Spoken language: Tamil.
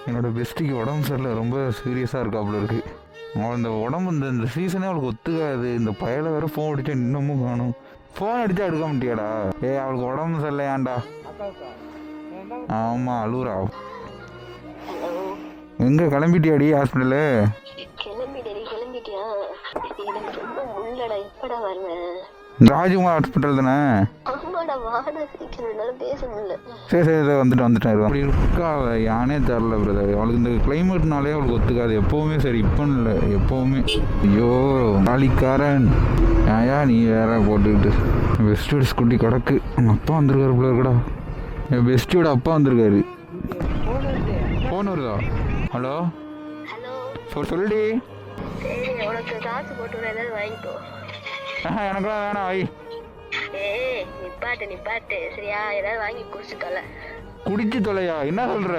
என்னோட பெஸ்ட்டுக்கு உடம்பு சரியில்லை, ரொம்ப சீரியஸாக இருக்காப்புல இருக்கு. அவள் இந்த உடம்பு இந்த சீசனே அவளுக்கு ஒத்துக்காது. இந்த பயலை வேற ஃபோன் அடித்தா இன்னமும் காணும். ஃபோன் அடித்தா எடுக்க மாட்டியாடா? அவளுக்கு உடம்பு சரியில்லையாண்டா. ஆமாம் அழுவுறா. எங்கே கிளம்பிட்டியாடி ஹாஸ்பிட்டலு? ராஜ்குமார் ஹாஸ்பிட்டல் தானே? சரி சரி வந்துட்டேன். அப்படி இருக்கா யானே தெரில பிரதர். அவளுக்கு இந்த கிளைமேட்னாலே அவளுக்கு ஒத்துக்காது எப்போவுமே. சரி இப்போ இல்லை எப்போவுமே. ஐயோ நாளிக்காரன் ஏயா நீ வேற போட்டுக்கிட்டு. பெஸ்ட்டோட ஸ்கூட்டி கிடக்கு. அப்பா வந்திருக்காரு போல இருக்கடா. என் பெஸ்ட்டியோட அப்பா வந்திருக்காரு. ஃபோன் வருதா? ஹலோ சொல்லுடி. எனக்குலாம் வேணாம் வை. நிப்பாட்டு சரியா, ஏதாவது வாங்கி குடிச்சு தொலை. குடிச்சு தொலையா? என்ன சொல்ற?